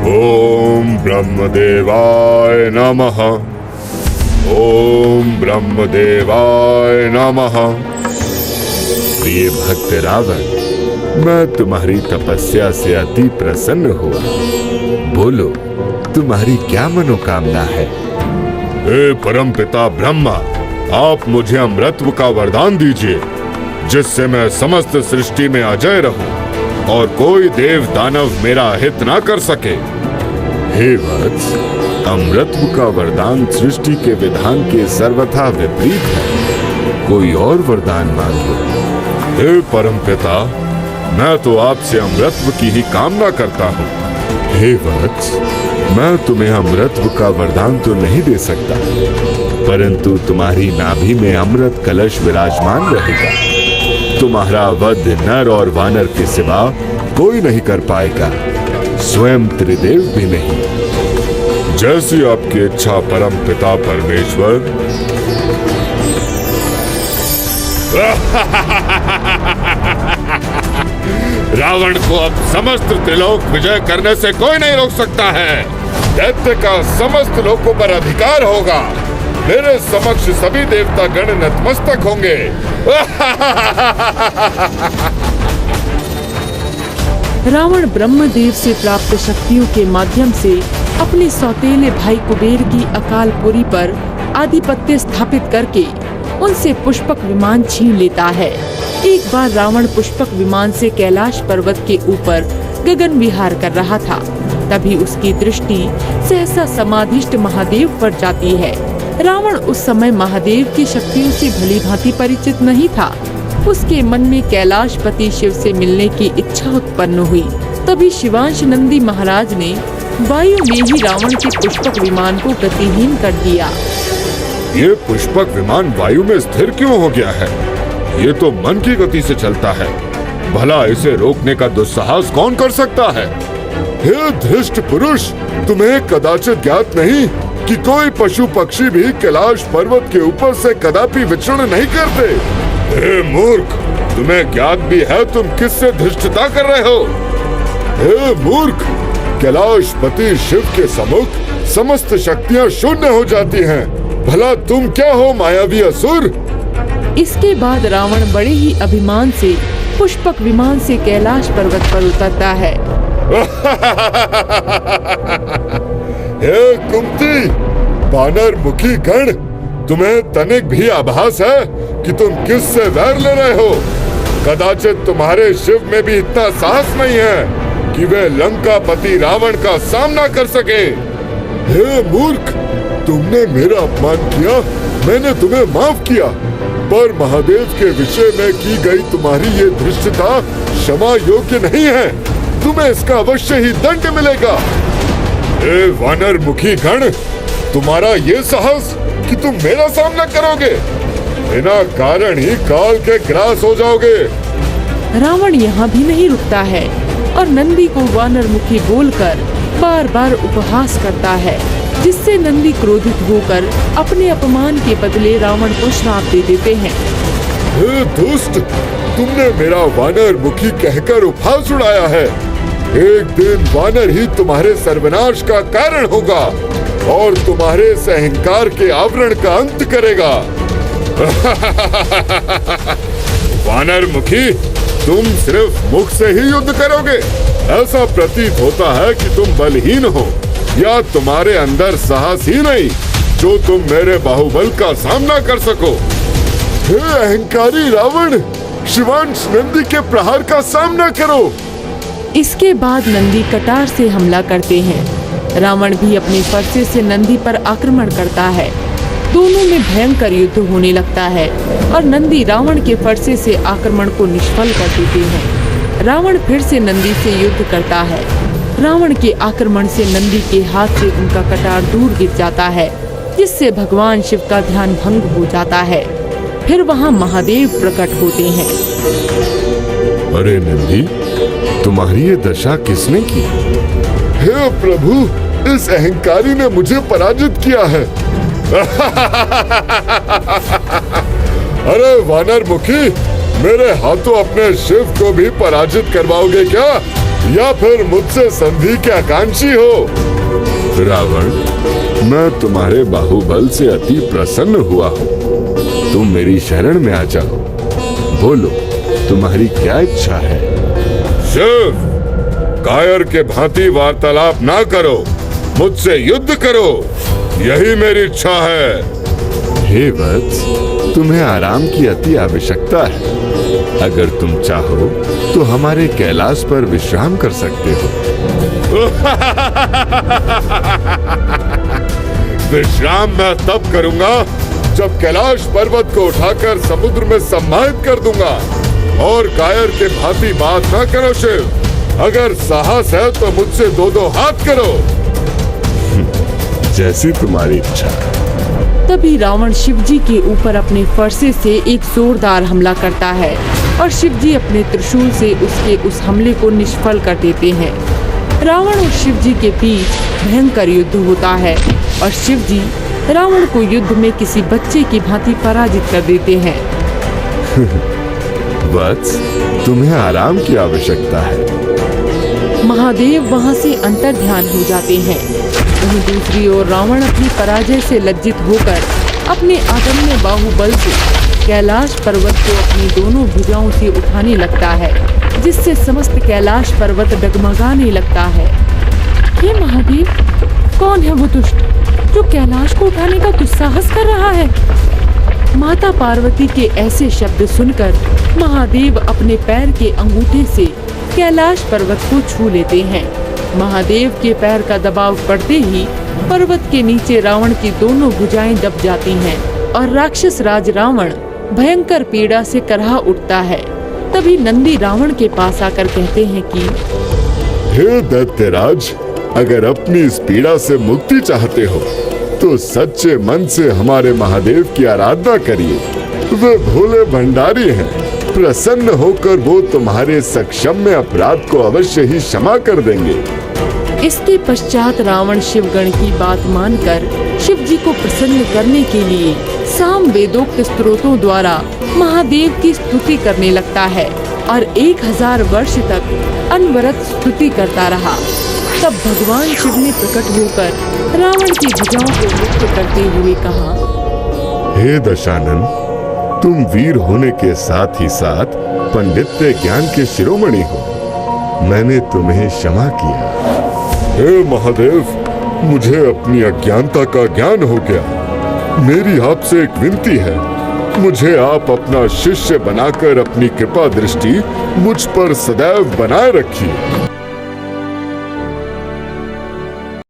ओम ब्रह्मदेवाय नमः। ओम ब्रह्मदेवाय नमः। प्रिय भक्त रावण, मैं तुम्हारी तपस्या से अति प्रसन्न हुआ। बोलो, तुम्हारी क्या मनोकामना है? हे परमपिता ब्रह्मा, आप मुझे अमृतत्व का वरदान दीजिए, जिससे मैं समस्त सृष्टि में अजय रहूं और कोई देव दानव मेरा हित ना कर सके। हे वत्स, अमृतत्व का वरदान सृष्टि के विधान के सर्वथा विपरीत है। कोई और वरदान मांगो। हे परमपिता, मैं तो आपसे अमृतत्व की ही कामना करता हूँ। हे वत्स, मैं तुम्हें अमृतत्व का वरदान तो नहीं दे सकता, परंतु तुम्हारी नाभि में अमृत कलश विराजमान रहेगा। तुम्हारा वध नर और वानर के सिवा कोई नहीं कर पाएगा, स्वयं त्रिदेव भी नहीं। जैसी आपकी इच्छा परम पिता परमेश्वर। रावण को अब समस्त त्रिलोक विजय करने से कोई नहीं रोक सकता है। दैत्य का समस्त लोकों पर अधिकार होगा। मेरे समक्ष सभी देवता गण नतमस्तक होंगे। रावण ब्रह्मदेव से प्राप्त शक्तियों के माध्यम से अपने सौतेले भाई कुबेर की अकालपुरी पर आधिपत्य स्थापित करके उनसे पुष्पक विमान छीन लेता है। एक बार रावण पुष्पक विमान से कैलाश पर्वत के ऊपर गगन विहार कर रहा था। तभी उसकी दृष्टि सहसा समाधिष्ट महादेव पर जाती है। रावण उस समय महादेव की शक्तियों से भली भांति परिचित नहीं था। उसके मन में कैलाशपति शिव से मिलने की इच्छा उत्पन्न हुई। तभी शिवांश नंदी महाराज ने वायु में ही रावण के पुष्पक विमान को गतिहीन कर दिया। ये पुष्पक विमान वायु में स्थिर क्यों हो गया है? ये तो मन की गति से चलता है। भला इसे रोकने का दुस्साहस कौन कर सकता है? हे धृष्ट पुरुष, तुम्हें कदाचित ज्ञात नहीं कि कोई पशु पक्षी भी कैलाश पर्वत के ऊपर से कदापि विचरण नहीं करते। हे मूर्ख, तुम्हें ज्ञात भी है तुम किससे धृष्टता कर रहे हो? हे मूर्ख, कैलाशपति शिव के सम्मुख समस्त शक्तियाँ शून्य हो जाती हैं। भला तुम क्या हो मायावी असुर? इसके बाद रावण बड़े ही अभिमान से पुष्पक विमान से कैलाश पर्वत पर उतरता है। हे कुंती, वानर मुखी गण, तुम्हें तनिक भी आभास है कि तुम किससे वैर ले रहे हो? कदाचित तुम्हारे शिव में भी इतना साहस नहीं है कि वे लंकापति रावण का सामना कर सके। हे मूर्ख, तुमने मेरा अपमान किया, मैंने तुम्हें माफ किया, पर महादेव के विषय में की गई तुम्हारी ये धृष्टता क्षमा योग्य नहीं है। तुम्हें इसका अवश्य ही दंड मिलेगा। हे वानर मुखी गण, तुम्हारा ये साहस कि तुम मेरा सामना करोगे? बिना कारण ही काल के ग्रास हो जाओगे। रावण यहाँ भी नहीं रुकता है और नंदी को वानर मुखी बोलकर बार बार उपहास करता है, जिससे नंदी क्रोधित होकर अपने अपमान के बदले रावण को श्राप दे देते हैं। हे दुष्ट, तुमने मेरा वानर मुखी कहकर उपहास उड़ाया है। एक दिन वानर ही तुम्हारे सर्वनाश का कारण होगा और तुम्हारे इस अहंकार के आवरण का अंत करेगा। वानर मुखी, तुम सिर्फ मुख से ही युद्ध करोगे? ऐसा प्रतीत होता है कि तुम बलहीन हो या तुम्हारे अंदर साहस ही नहीं जो तुम मेरे बाहुबल का सामना कर सको। हे अहंकारी रावण, शिवांश नंदी के प्रहार का सामना करो। इसके बाद नंदी कटार से हमला करते हैं। रावण भी अपने फरसे से नंदी पर आक्रमण करता है। दोनों में भयंकर युद्ध होने लगता है और नंदी रावण के फरसे से आक्रमण को निष्फल कर देते हैं। रावण फिर से नंदी से युद्ध करता है। रावण के आक्रमण से नंदी के हाथ से उनका कटार दूर गिर जाता है, जिससे भगवान शिव का ध्यान भंग हो जाता है। फिर वहाँ महादेव प्रकट होते हैं। अरे नंदी, तुम्हारी ये दशा किसने की? हे प्रभु, इस अहंकारी ने मुझे पराजित किया है। अरे वानर मुखी, मेरे हाथों अपने शिव को भी पराजित करवाओगे क्या? या फिर मुझसे संधि के आकांक्षी हो? रावण, मैं तुम्हारे बाहुबल से अति प्रसन्न हुआ हूँ। तुम मेरी शरण में आ जाओ। बोलो, तुम्हारी क्या इच्छा है? शिव, कायर के भांति वार्तालाप ना करो, मुझसे युद्ध करो, यही मेरी इच्छा है। हे वत्स, तुम्हें आराम की अति आवश्यकता है। अगर तुम चाहो तो हमारे कैलाश पर विश्राम कर सकते हो। विश्राम मैं तब करूंगा जब कैलाश पर्वत को उठाकर समुद्र में सम्मानित कर दूंगा। और कायर के भांति बात ना करो शिव, अगर साहस है तो मुझसे दो दो हाथ करो। जैसी तुम्हारी इच्छा। तभी रावण शिवजी के ऊपर अपने फरसे से एक जोरदार हमला करता है और शिवजी अपने त्रिशूल से उसके उस हमले को निष्फल कर देते हैं। रावण और शिवजी के बीच भयंकर युद्ध होता है और शिवजी रावण को युद्ध में किसी बच्चे की भांति पराजित कर देते हैं। वत्स, तुम्हें आराम की आवश्यकता है। महादेव वहां से अंतर्ध्यान हो जाते हैं। वहीं दूसरी ओर रावण अपनी पराजय से लज्जित होकर अपने अदम्य बाहुबल से कैलाश पर्वत को अपनी दोनों भुजाओं से उठाने लगता है, जिससे समस्त कैलाश पर्वत डगमगाने लगता है। हे महादेव, कौन है वो दुष्ट जो कैलाश को उठाने का दुस्साहस कर रहा है? माता पार्वती के ऐसे शब्द सुनकर महादेव अपने पैर के अंगूठे से कैलाश पर्वत को छू लेते हैं। महादेव के पैर का दबाव पड़ते ही पर्वत के नीचे रावण की दोनों भुजाएं दब जाती हैं और राक्षस राज रावण भयंकर पीड़ा से करहा उठता है। तभी नंदी रावण के पास आकर कहते हैं कि हे दैत्यराज, अगर अपनी इस पीड़ा से मुक्ति चाहते हो तो सच्चे मन से हमारे महादेव की आराधना करिए। वे भोले भंडारी हैं। प्रसन्न होकर वो तुम्हारे सक्षम्य अपराध को अवश्य ही क्षमा कर देंगे। इसके पश्चात रावण शिवगण की बात मानकर शिवजी को प्रसन्न करने के लिए साम वेदोक्त स्त्रोतों द्वारा महादेव की स्तुति करने लगता है और 1000 वर्ष तक अनवरत स्तुति करता रहा। तब भगवान शिव ने प्रकट होकर रावण की भुजाओं को मुक्त करते हुए कहा, हे दशानन, तुम वीर होने के साथ ही साथ पंडित्य ज्ञान के शिरोमणि हो। मैंने तुम्हें क्षमा किया। हे महादेव, मुझे अपनी अज्ञानता का ज्ञान हो गया। मेरी आपसे एक विनती है, मुझे आप अपना शिष्य बनाकर अपनी कृपा दृष्टि मुझ पर सदैव बनाए रखिए।